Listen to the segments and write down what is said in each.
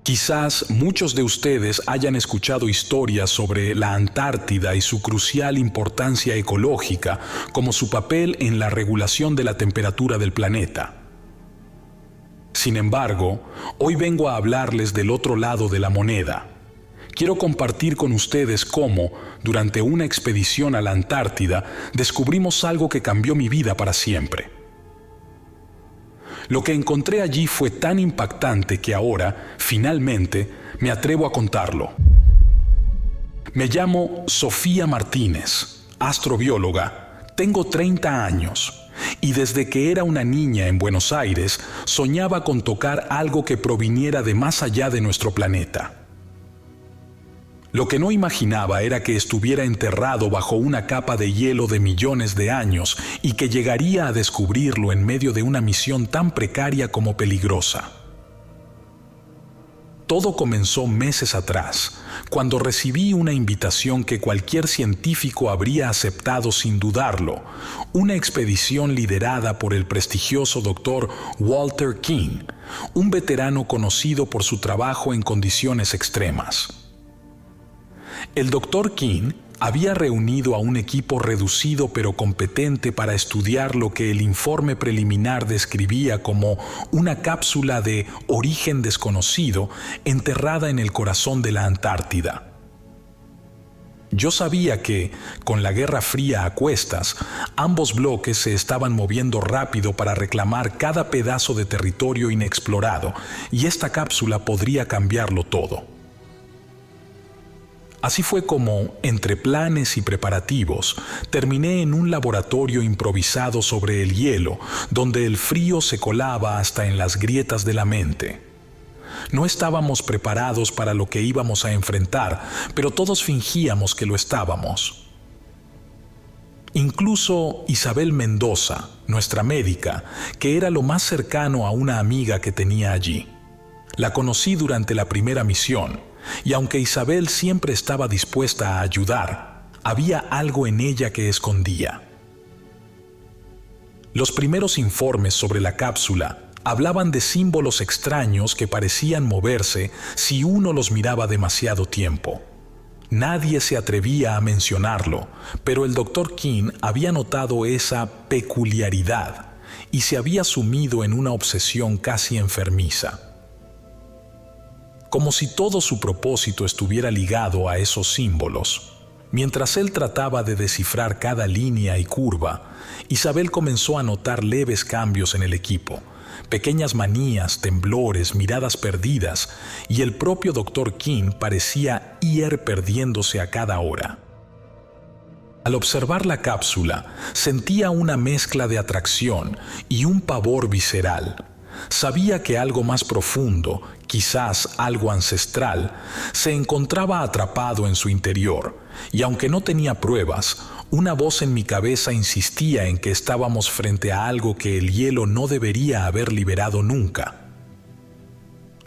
Quizás muchos de ustedes hayan escuchado historias sobre la Antártida y su crucial importancia ecológica, como su papel en la regulación de la temperatura del planeta. Sin embargo, hoy vengo a hablarles del otro lado de la moneda. Quiero compartir con ustedes cómo, durante una expedición a la Antártida, descubrimos algo que cambió mi vida para siempre. Lo que encontré allí fue tan impactante que ahora, finalmente, me atrevo a contarlo. Me llamo Sofía Martínez, astrobióloga, tengo 30 años y desde que era una niña en Buenos Aires soñaba con tocar algo que proviniera de más allá de nuestro planeta. Lo que no imaginaba era que estuviera enterrado bajo una capa de hielo de millones de años y que llegaría a descubrirlo en medio de una misión tan precaria como peligrosa. Todo comenzó meses atrás, cuando recibí una invitación que cualquier científico habría aceptado sin dudarlo, una expedición liderada por el prestigioso Dr. Walter King, un veterano conocido por su trabajo en condiciones extremas. El Dr. King había reunido a un equipo reducido pero competente para estudiar lo que el informe preliminar describía como una cápsula de origen desconocido enterrada en el corazón de la Antártida. Yo sabía que, con la Guerra Fría a cuestas, ambos bloques se estaban moviendo rápido para reclamar cada pedazo de territorio inexplorado, y esta cápsula podría cambiarlo todo. Así fue como, entre planes y preparativos, terminé en un laboratorio improvisado sobre el hielo, donde el frío se colaba hasta en las grietas de la mente. No estábamos preparados para lo que íbamos a enfrentar, pero todos fingíamos que lo estábamos. Incluso Isabel Mendoza, nuestra médica, que era lo más cercano a una amiga que tenía allí. La conocí durante la primera misión, y aunque Isabel siempre estaba dispuesta a ayudar, había algo en ella que escondía. Los primeros informes sobre la cápsula hablaban de símbolos extraños que parecían moverse si uno los miraba demasiado tiempo. Nadie se atrevía a mencionarlo, pero el Dr. King había notado esa peculiaridad y se había sumido en una obsesión casi enfermiza. Como si todo su propósito estuviera ligado a esos símbolos. Mientras él trataba de descifrar cada línea y curva, Isabel comenzó a notar leves cambios en el equipo, pequeñas manías, temblores, miradas perdidas, y el propio Dr. King parecía ir perdiéndose a cada hora. Al observar la cápsula, sentía una mezcla de atracción y un pavor visceral. Sabía que algo más profundo, quizás algo ancestral, se encontraba atrapado en su interior, y aunque no tenía pruebas, una voz en mi cabeza insistía en que estábamos frente a algo que el hielo no debería haber liberado nunca.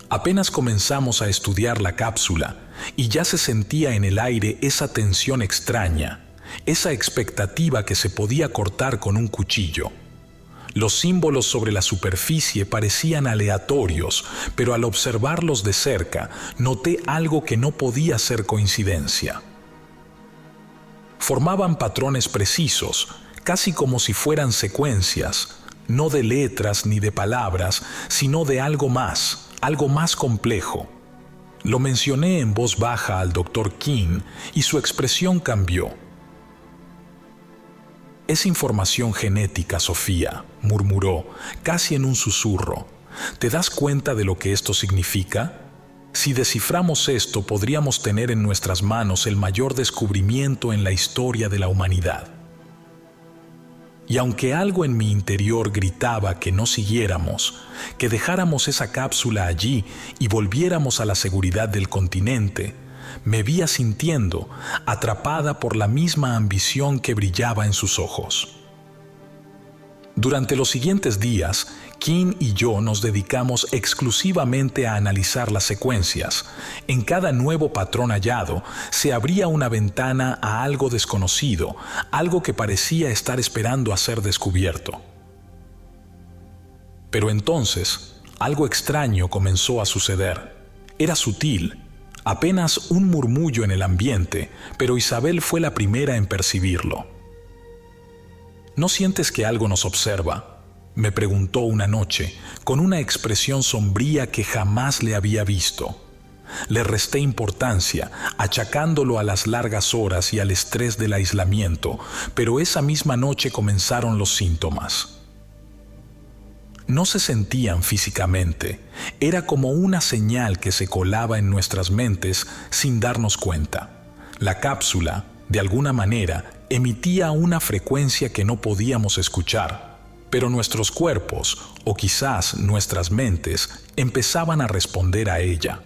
Apenas comenzamos a estudiar la cápsula, y ya se sentía en el aire esa tensión extraña, esa expectativa que se podía cortar con un cuchillo. Los símbolos sobre la superficie parecían aleatorios, pero al observarlos de cerca, noté algo que no podía ser coincidencia. Formaban patrones precisos, casi como si fueran secuencias, no de letras ni de palabras, sino de algo más complejo. Lo mencioné en voz baja al Dr. King y su expresión cambió. «Es información genética, Sofía», murmuró, casi en un susurro. «¿Te das cuenta de lo que esto significa? Si desciframos esto, podríamos tener en nuestras manos el mayor descubrimiento en la historia de la humanidad». Y aunque algo en mi interior gritaba que no siguiéramos, que dejáramos esa cápsula allí y volviéramos a la seguridad del continente, me vi asintiendo, atrapada por la misma ambición que brillaba en sus ojos. Durante los siguientes días, King y yo nos dedicamos exclusivamente a analizar las secuencias. En cada nuevo patrón hallado, se abría una ventana a algo desconocido, algo que parecía estar esperando a ser descubierto. Pero entonces, algo extraño comenzó a suceder. Era sutil, apenas un murmullo en el ambiente, pero Isabel fue la primera en percibirlo. ¿No sientes que algo nos observa?, me preguntó una noche, con una expresión sombría que jamás le había visto. Le resté importancia, achacándolo a las largas horas y al estrés del aislamiento, pero esa misma noche comenzaron los síntomas. No se sentían físicamente, era como una señal que se colaba en nuestras mentes sin darnos cuenta. La cápsula, de alguna manera, emitía una frecuencia que no podíamos escuchar, pero nuestros cuerpos, o quizás nuestras mentes, empezaban a responder a ella.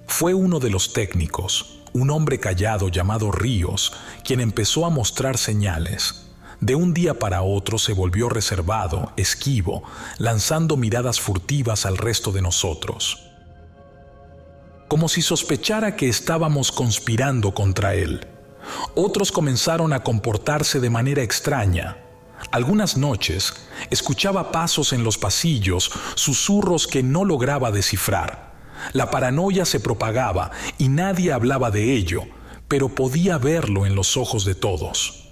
Fue uno de los técnicos, un hombre callado llamado Ríos, quien empezó a mostrar señales. De un día para otro se volvió reservado, esquivo, lanzando miradas furtivas al resto de nosotros, como si sospechara que estábamos conspirando contra él. Otros comenzaron a comportarse de manera extraña. Algunas noches escuchaba pasos en los pasillos, susurros que no lograba descifrar. La paranoia se propagaba y nadie hablaba de ello, pero podía verlo en los ojos de todos.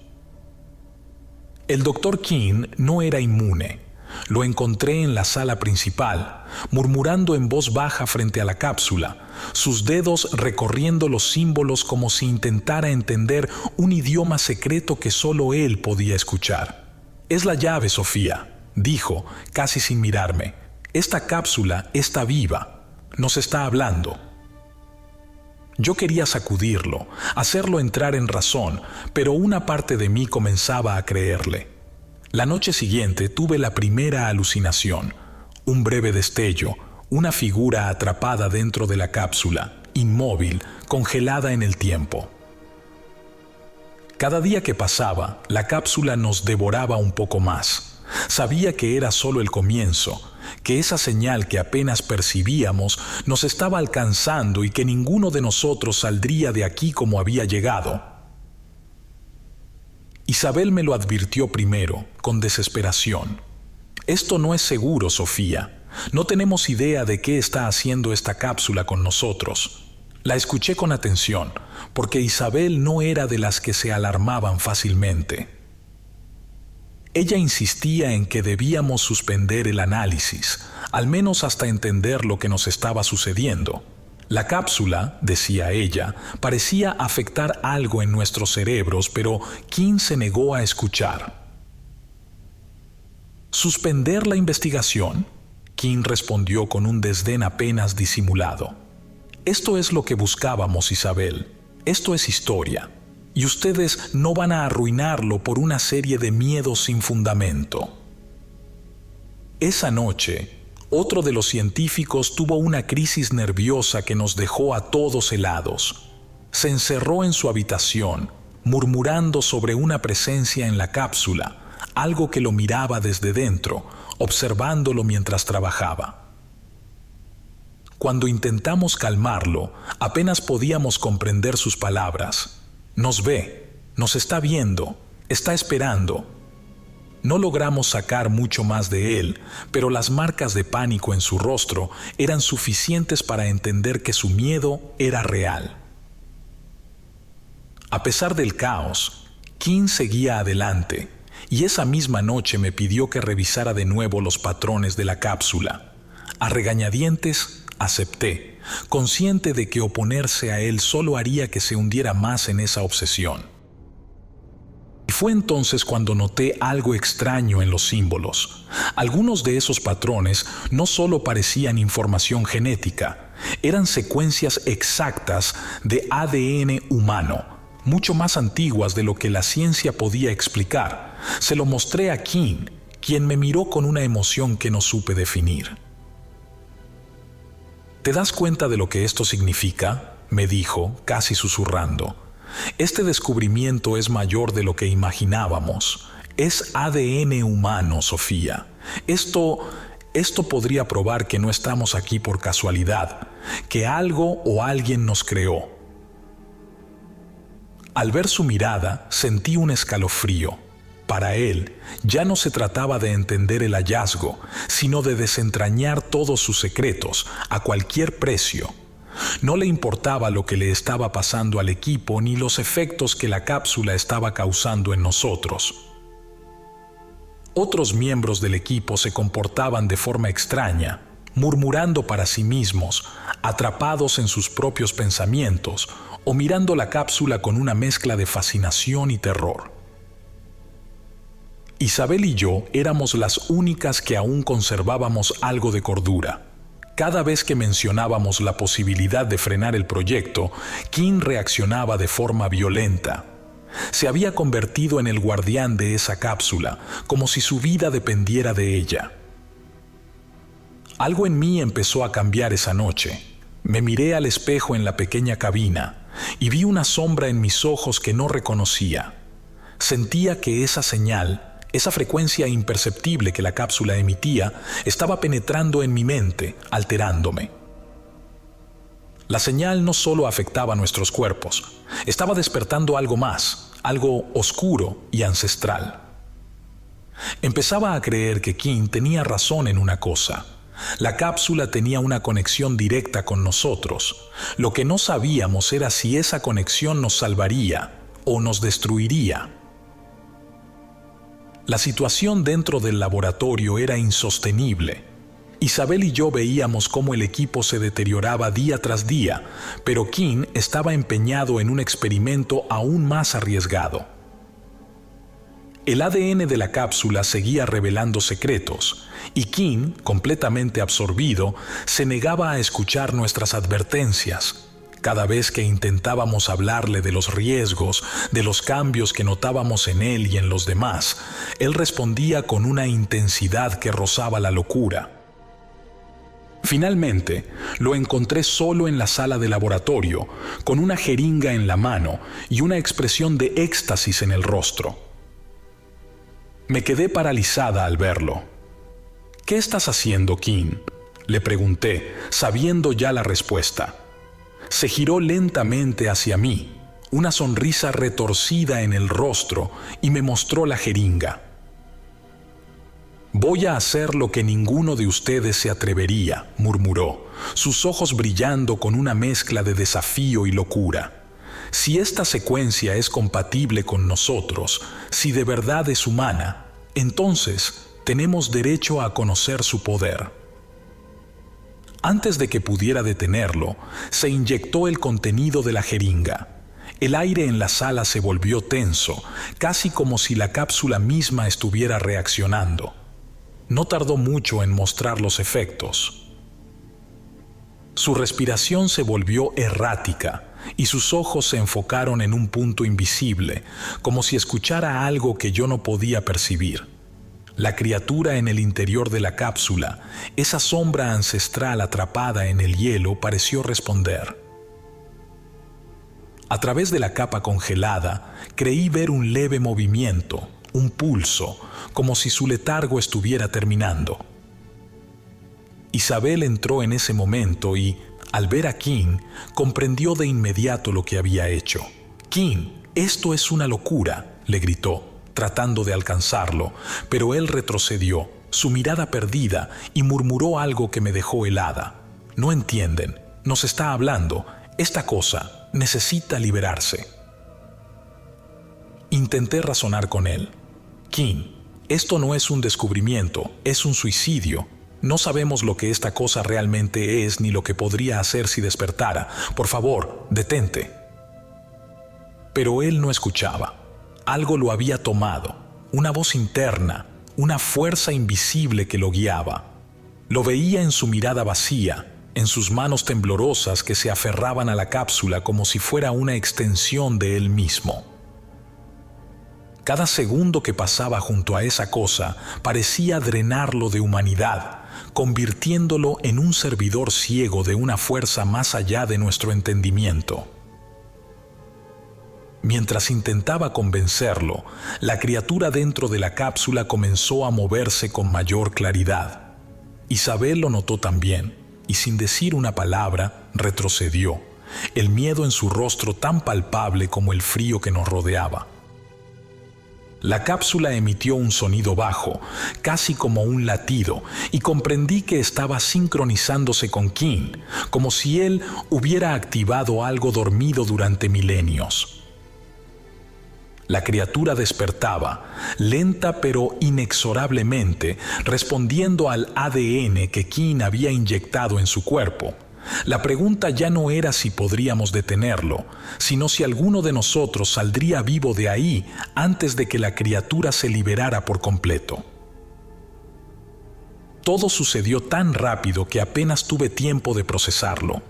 El Dr. King no era inmune. Lo encontré en la sala principal, murmurando en voz baja frente a la cápsula, sus dedos recorriendo los símbolos como si intentara entender un idioma secreto que solo él podía escuchar. «Es la llave, Sofía», dijo, casi sin mirarme. «Esta cápsula está viva, nos está hablando». Yo quería sacudirlo, hacerlo entrar en razón, pero una parte de mí comenzaba a creerle. La noche siguiente tuve la primera alucinación, un breve destello, una figura atrapada dentro de la cápsula, inmóvil, congelada en el tiempo. Cada día que pasaba, la cápsula nos devoraba un poco más. Sabía que era solo el comienzo, que esa señal que apenas percibíamos nos estaba alcanzando y que ninguno de nosotros saldría de aquí como había llegado. Isabel me lo advirtió primero, con desesperación. «Esto no es seguro, Sofía. No tenemos idea de qué está haciendo esta cápsula con nosotros». La escuché con atención, porque Isabel no era de las que se alarmaban fácilmente. Ella insistía en que debíamos suspender el análisis, al menos hasta entender lo que nos estaba sucediendo. La cápsula, decía ella, parecía afectar algo en nuestros cerebros, pero King se negó a escuchar. ¿Suspender la investigación?, King respondió con un desdén apenas disimulado. «Esto es lo que buscábamos, Isabel. Esto es historia. Y ustedes no van a arruinarlo por una serie de miedos sin fundamento». Esa noche, otro de los científicos tuvo una crisis nerviosa que nos dejó a todos helados. Se encerró en su habitación, murmurando sobre una presencia en la cápsula, algo que lo miraba desde dentro, observándolo mientras trabajaba. Cuando intentamos calmarlo, apenas podíamos comprender sus palabras. Nos ve, nos está viendo, está esperando. No logramos sacar mucho más de él, pero las marcas de pánico en su rostro eran suficientes para entender que su miedo era real. A pesar del caos, King seguía adelante, y esa misma noche me pidió que revisara de nuevo los patrones de la cápsula. A regañadientes, acepté, consciente de que oponerse a él solo haría que se hundiera más en esa obsesión. Y fue entonces cuando noté algo extraño en los símbolos. Algunos de esos patrones no solo parecían información genética, eran secuencias exactas de ADN humano, mucho más antiguas de lo que la ciencia podía explicar. Se lo mostré a King, quien me miró con una emoción que no supe definir. ¿Te das cuenta de lo que esto significa?, me dijo, casi susurrando. Este descubrimiento es mayor de lo que imaginábamos. Es ADN humano, Sofía. Esto podría probar que no estamos aquí por casualidad, que algo o alguien nos creó. Al ver su mirada, sentí un escalofrío. Para él, ya no se trataba de entender el hallazgo, sino de desentrañar todos sus secretos a cualquier precio. No le importaba lo que le estaba pasando al equipo ni los efectos que la cápsula estaba causando en nosotros. Otros miembros del equipo se comportaban de forma extraña, murmurando para sí mismos, atrapados en sus propios pensamientos o mirando la cápsula con una mezcla de fascinación y terror. Isabel y yo éramos las únicas que aún conservábamos algo de cordura. Cada vez que mencionábamos la posibilidad de frenar el proyecto, Kim reaccionaba de forma violenta. Se había convertido en el guardián de esa cápsula, como si su vida dependiera de ella. Algo en mí empezó a cambiar esa noche. Me miré al espejo en la pequeña cabina y vi una sombra en mis ojos que no reconocía. Sentía que esa señal, esa frecuencia imperceptible que la cápsula emitía, estaba penetrando en mi mente, alterándome. La señal no solo afectaba nuestros cuerpos, estaba despertando algo más, algo oscuro y ancestral. Empezaba a creer que Kim tenía razón en una cosa. La cápsula tenía una conexión directa con nosotros. Lo que no sabíamos era si esa conexión nos salvaría o nos destruiría. La situación dentro del laboratorio era insostenible. Isabel y yo veíamos cómo el equipo se deterioraba día tras día, pero Kim estaba empeñado en un experimento aún más arriesgado. El ADN de la cápsula seguía revelando secretos, y Kim, completamente absorbido, se negaba a escuchar nuestras advertencias. Cada vez que intentábamos hablarle de los riesgos, de los cambios que notábamos en él y en los demás, él respondía con una intensidad que rozaba la locura. Finalmente, lo encontré solo en la sala de laboratorio, con una jeringa en la mano y una expresión de éxtasis en el rostro. Me quedé paralizada al verlo. ¿Qué estás haciendo, Kim?, le pregunté, sabiendo ya la respuesta. Se giró lentamente hacia mí, una sonrisa retorcida en el rostro, y me mostró la jeringa. «Voy a hacer lo que ninguno de ustedes se atrevería», murmuró, sus ojos brillando con una mezcla de desafío y locura. «Si esta secuencia es compatible con nosotros, si de verdad es humana, entonces tenemos derecho a conocer su poder». Antes de que pudiera detenerlo, se inyectó el contenido de la jeringa. El aire en la sala se volvió tenso, casi como si la cápsula misma estuviera reaccionando. No tardó mucho en mostrar los efectos. Su respiración se volvió errática y sus ojos se enfocaron en un punto invisible, como si escuchara algo que yo no podía percibir. La criatura en el interior de la cápsula, esa sombra ancestral atrapada en el hielo, pareció responder. A través de la capa congelada, creí ver un leve movimiento, un pulso, como si su letargo estuviera terminando. Isabel entró en ese momento y, al ver a Kim, comprendió de inmediato lo que había hecho. «Kim, esto es una locura», le gritó, tratando de alcanzarlo, pero él retrocedió, su mirada perdida, y murmuró algo que me dejó helada. «No entienden, nos está hablando, esta cosa necesita liberarse». Intenté razonar con él. «Kim, esto no es un descubrimiento, es un suicidio. No sabemos lo que esta cosa realmente es ni lo que podría hacer si despertara. Por favor, detente». Pero él no escuchaba. Algo lo había tomado, una voz interna, una fuerza invisible que lo guiaba. Lo veía en su mirada vacía, en sus manos temblorosas que se aferraban a la cápsula como si fuera una extensión de él mismo. Cada segundo que pasaba junto a esa cosa parecía drenarlo de humanidad, convirtiéndolo en un servidor ciego de una fuerza más allá de nuestro entendimiento. Mientras intentaba convencerlo, la criatura dentro de la cápsula comenzó a moverse con mayor claridad. Isabel lo notó también, y sin decir una palabra, retrocedió, el miedo en su rostro tan palpable como el frío que nos rodeaba. La cápsula emitió un sonido bajo, casi como un latido, y comprendí que estaba sincronizándose con King, como si él hubiera activado algo dormido durante milenios. La criatura despertaba, lenta pero inexorablemente, respondiendo al ADN que King había inyectado en su cuerpo. La pregunta ya no era si podríamos detenerlo, sino si alguno de nosotros saldría vivo de ahí antes de que la criatura se liberara por completo. Todo sucedió tan rápido que apenas tuve tiempo de procesarlo.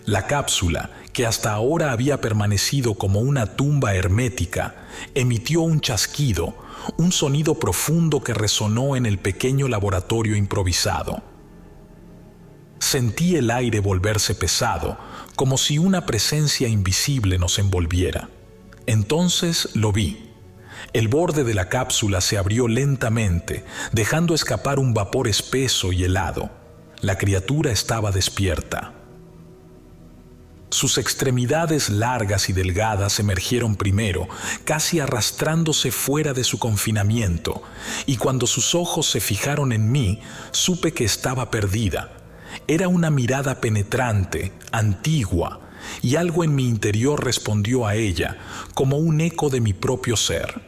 La cápsula, que hasta ahora había permanecido como una tumba hermética, emitió un chasquido, un sonido profundo que resonó en el pequeño laboratorio improvisado. Sentí el aire volverse pesado, como si una presencia invisible nos envolviera. Entonces lo vi. El borde de la cápsula se abrió lentamente, dejando escapar un vapor espeso y helado. La criatura estaba despierta. Sus extremidades largas y delgadas emergieron primero, casi arrastrándose fuera de su confinamiento, y cuando sus ojos se fijaron en mí, supe que estaba perdida. Era una mirada penetrante, antigua, y algo en mi interior respondió a ella, como un eco de mi propio ser.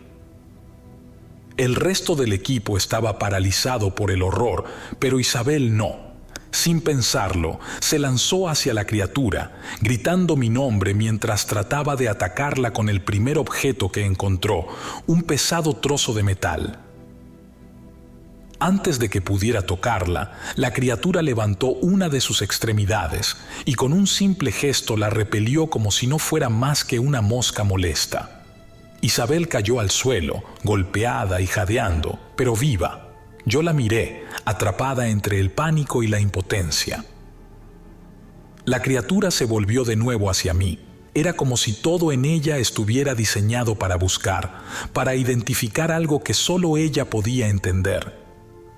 El resto del equipo estaba paralizado por el horror, pero Isabel no. Sin pensarlo, se lanzó hacia la criatura, gritando mi nombre mientras trataba de atacarla con el primer objeto que encontró, un pesado trozo de metal. Antes de que pudiera tocarla, la criatura levantó una de sus extremidades y con un simple gesto la repelió como si no fuera más que una mosca molesta. Isabel cayó al suelo, golpeada y jadeando, pero viva. Yo la miré, atrapada entre el pánico y la impotencia. La criatura se volvió de nuevo hacia mí. Era como si todo en ella estuviera diseñado para buscar, para identificar algo que solo ella podía entender.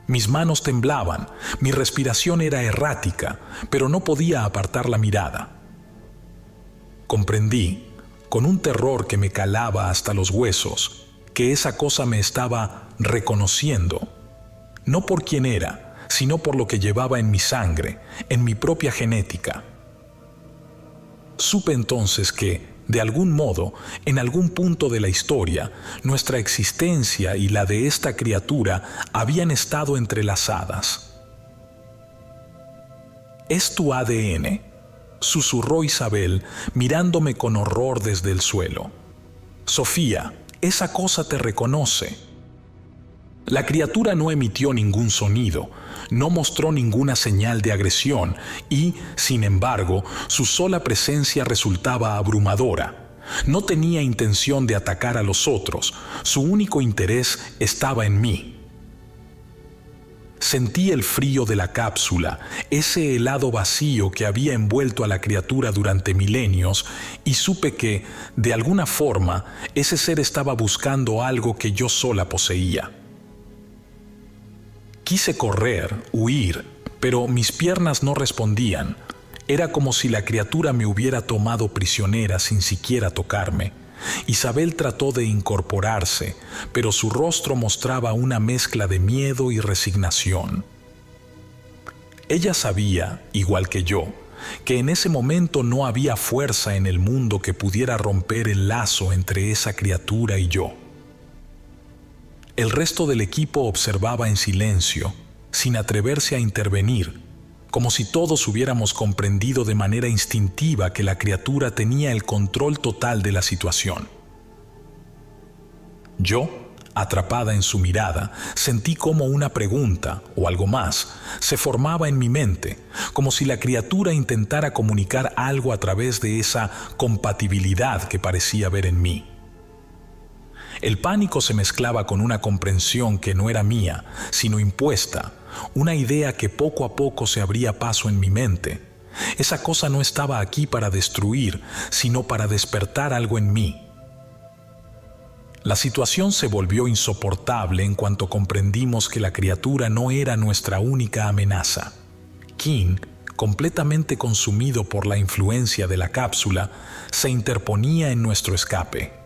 Mis manos temblaban, mi respiración era errática, pero no podía apartar la mirada. Comprendí, con un terror que me calaba hasta los huesos, que esa cosa me estaba reconociendo, no por quién era, sino por lo que llevaba en mi sangre, en mi propia genética. Supe entonces que, de algún modo, en algún punto de la historia, nuestra existencia y la de esta criatura habían estado entrelazadas. «Es tu ADN», susurró Isabel, mirándome con horror desde el suelo. «Sofía, esa cosa te reconoce». La criatura no emitió ningún sonido, no mostró ninguna señal de agresión y, sin embargo, su sola presencia resultaba abrumadora. No tenía intención de atacar a los otros, su único interés estaba en mí. Sentí el frío de la cápsula, ese helado vacío que había envuelto a la criatura durante milenios, y supe que, de alguna forma, ese ser estaba buscando algo que yo sola poseía. Quise correr, huir, pero mis piernas no respondían. Era como si la criatura me hubiera tomado prisionera sin siquiera tocarme. Isabel trató de incorporarse, pero su rostro mostraba una mezcla de miedo y resignación. Ella sabía, igual que yo, que en ese momento no había fuerza en el mundo que pudiera romper el lazo entre esa criatura y yo. El resto del equipo observaba en silencio, sin atreverse a intervenir, como si todos hubiéramos comprendido de manera instintiva que la criatura tenía el control total de la situación. Yo, atrapada en su mirada, sentí como una pregunta, o algo más, se formaba en mi mente, como si la criatura intentara comunicar algo a través de esa compatibilidad que parecía ver en mí. El pánico se mezclaba con una comprensión que no era mía, sino impuesta, una idea que poco a poco se abría paso en mi mente. Esa cosa no estaba aquí para destruir, sino para despertar algo en mí. La situación se volvió insoportable en cuanto comprendimos que la criatura no era nuestra única amenaza. King, completamente consumido por la influencia de la cápsula, se interponía en nuestro escape.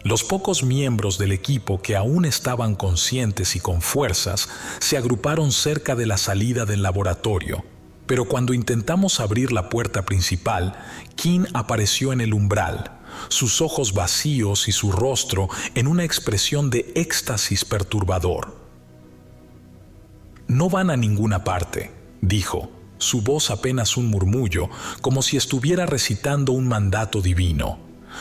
Los pocos miembros del equipo que aún estaban conscientes y con fuerzas se agruparon cerca de la salida del laboratorio, pero cuando intentamos abrir la puerta principal, King apareció en el umbral, sus ojos vacíos y su rostro en una expresión de éxtasis perturbador. «No van a ninguna parte», dijo, su voz apenas un murmullo, como si estuviera recitando un mandato divino.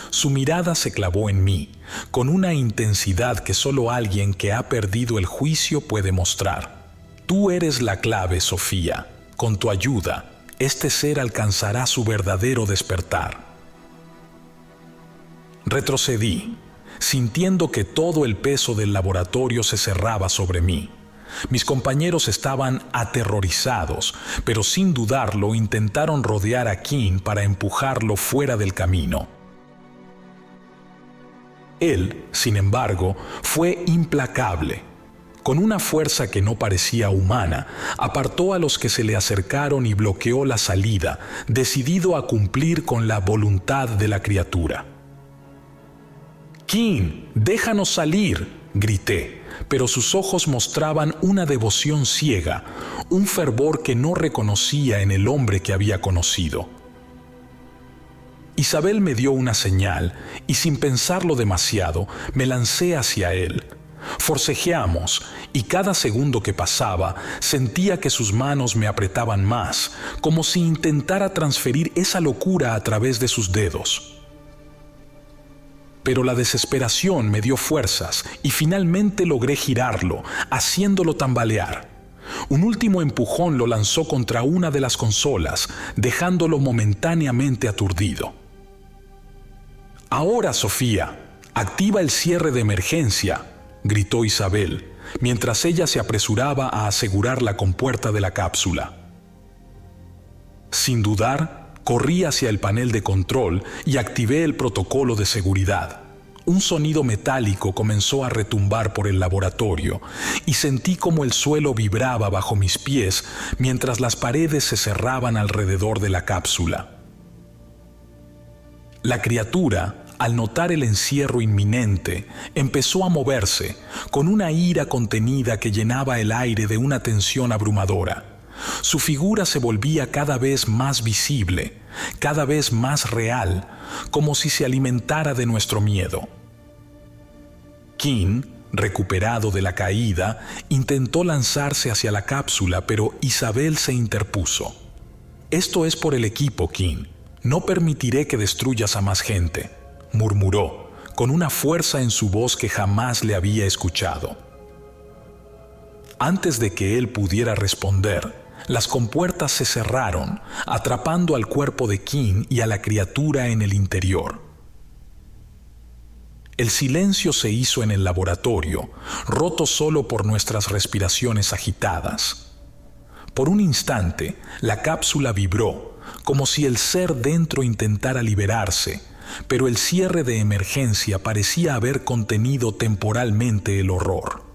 Su mirada se clavó en mí, con una intensidad que solo alguien que ha perdido el juicio puede mostrar. «Tú eres la clave, Sofía. Con tu ayuda, este ser alcanzará su verdadero despertar». Retrocedí, sintiendo que todo el peso del laboratorio se cerraba sobre mí. Mis compañeros estaban aterrorizados, pero sin dudarlo intentaron rodear a King para empujarlo fuera del camino. Él, sin embargo, fue implacable. Con una fuerza que no parecía humana, apartó a los que se le acercaron y bloqueó la salida, decidido a cumplir con la voluntad de la criatura. «King, déjanos salir», grité, pero sus ojos mostraban una devoción ciega, un fervor que no reconocía en el hombre que había conocido. Isabel me dio una señal y sin pensarlo demasiado me lancé hacia él. Forcejeamos y cada segundo que pasaba sentía que sus manos me apretaban más, como si intentara transferir esa locura a través de sus dedos. Pero la desesperación me dio fuerzas y finalmente logré girarlo, haciéndolo tambalear. Un último empujón lo lanzó contra una de las consolas, dejándolo momentáneamente aturdido. «Ahora, Sofía, activa el cierre de emergencia», gritó Isabel, mientras ella se apresuraba a asegurar la compuerta de la cápsula. Sin dudar, corrí hacia el panel de control y activé el protocolo de seguridad. Un sonido metálico comenzó a retumbar por el laboratorio y sentí como el suelo vibraba bajo mis pies mientras las paredes se cerraban alrededor de la cápsula. La criatura, al notar el encierro inminente, empezó a moverse con una ira contenida que llenaba el aire de una tensión abrumadora. Su figura se volvía cada vez más visible, cada vez más real, como si se alimentara de nuestro miedo. King, recuperado de la caída, intentó lanzarse hacia la cápsula, pero Isabel se interpuso. «Esto es por el equipo, King. No permitiré que destruyas a más gente», murmuró, con una fuerza en su voz que jamás le había escuchado. Antes de que él pudiera responder, las compuertas se cerraron, atrapando al cuerpo de King y a la criatura en el interior. El silencio se hizo en el laboratorio, roto solo por nuestras respiraciones agitadas. Por un instante, la cápsula vibró, como si el ser dentro intentara liberarse, pero el cierre de emergencia parecía haber contenido temporalmente el horror.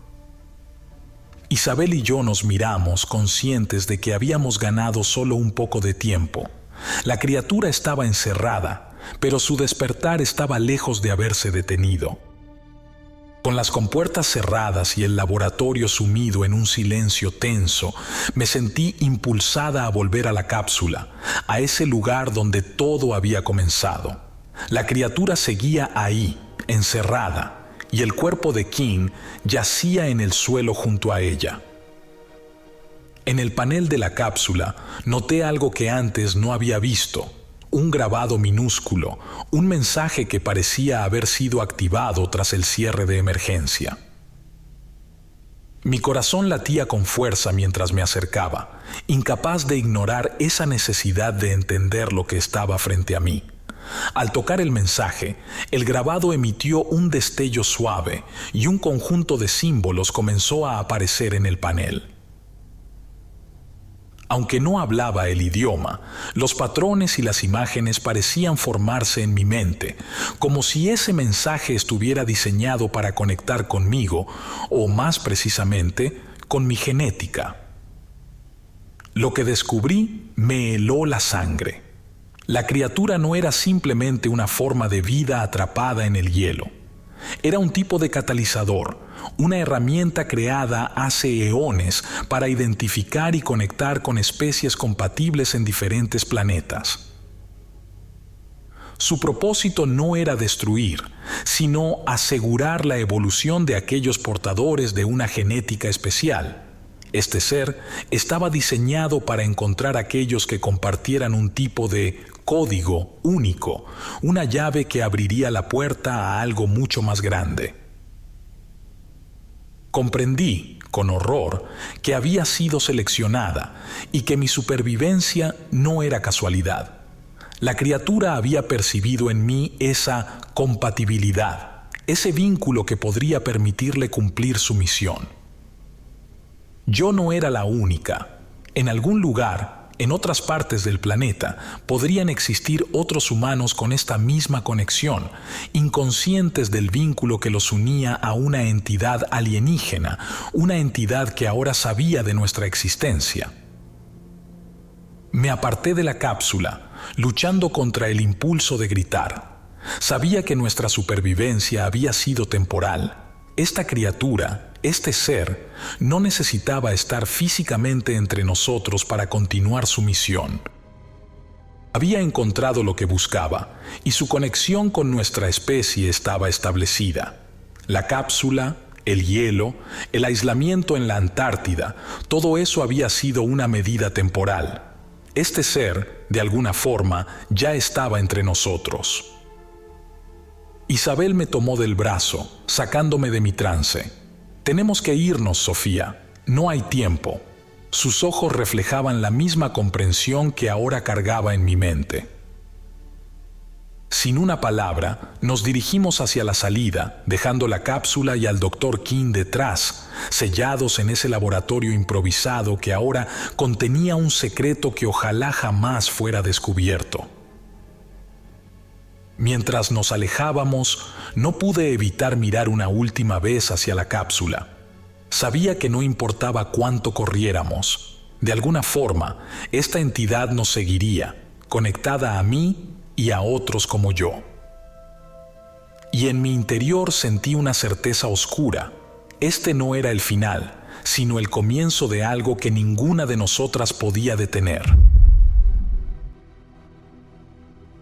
Isabel y yo nos miramos, conscientes de que habíamos ganado solo un poco de tiempo. La criatura estaba encerrada, pero su despertar estaba lejos de haberse detenido. Con las compuertas cerradas y el laboratorio sumido en un silencio tenso, me sentí impulsada a volver a la cápsula, a ese lugar donde todo había comenzado. La criatura seguía ahí, encerrada, y el cuerpo de King yacía en el suelo junto a ella. En el panel de la cápsula noté algo que antes no había visto, un grabado minúsculo, un mensaje que parecía haber sido activado tras el cierre de emergencia. Mi corazón latía con fuerza mientras me acercaba, incapaz de ignorar esa necesidad de entender lo que estaba frente a mí. Al tocar el mensaje, el grabado emitió un destello suave y un conjunto de símbolos comenzó a aparecer en el panel. Aunque no hablaba el idioma, los patrones y las imágenes parecían formarse en mi mente, como si ese mensaje estuviera diseñado para conectar conmigo, o más precisamente, con mi genética. Lo que descubrí me heló la sangre. La criatura no era simplemente una forma de vida atrapada en el hielo. Era un tipo de catalizador, una herramienta creada hace eones para identificar y conectar con especies compatibles en diferentes planetas. Su propósito no era destruir, sino asegurar la evolución de aquellos portadores de una genética especial. Este ser estaba diseñado para encontrar aquellos que compartieran un tipo de código único, una llave que abriría la puerta a algo mucho más grande. Comprendí, con horror, que había sido seleccionada y que mi supervivencia no era casualidad. La criatura había percibido en mí esa compatibilidad, ese vínculo que podría permitirle cumplir su misión. Yo no era la única. En algún lugar, en otras partes del planeta, podrían existir otros humanos con esta misma conexión, inconscientes del vínculo que los unía a una entidad alienígena, una entidad que ahora sabía de nuestra existencia. Me aparté de la cápsula, luchando contra el impulso de gritar. Sabía que nuestra supervivencia había sido temporal. Esta criatura, este ser, no necesitaba estar físicamente entre nosotros para continuar su misión. Había encontrado lo que buscaba y su conexión con nuestra especie estaba establecida. La cápsula, el hielo, el aislamiento en la Antártida, todo eso había sido una medida temporal. Este ser, de alguna forma, ya estaba entre nosotros. Isabel me tomó del brazo, sacándome de mi trance. «Tenemos que irnos, Sofía. No hay tiempo». Sus ojos reflejaban la misma comprensión que ahora cargaba en mi mente. Sin una palabra, nos dirigimos hacia la salida, dejando la cápsula y al Dr. King detrás, sellados en ese laboratorio improvisado que ahora contenía un secreto que ojalá jamás fuera descubierto. Mientras nos alejábamos, no pude evitar mirar una última vez hacia la cápsula. Sabía que no importaba cuánto corriéramos. De alguna forma, esta entidad nos seguiría, conectada a mí y a otros como yo. Y en mi interior sentí una certeza oscura. Este no era el final, sino el comienzo de algo que ninguna de nosotras podía detener.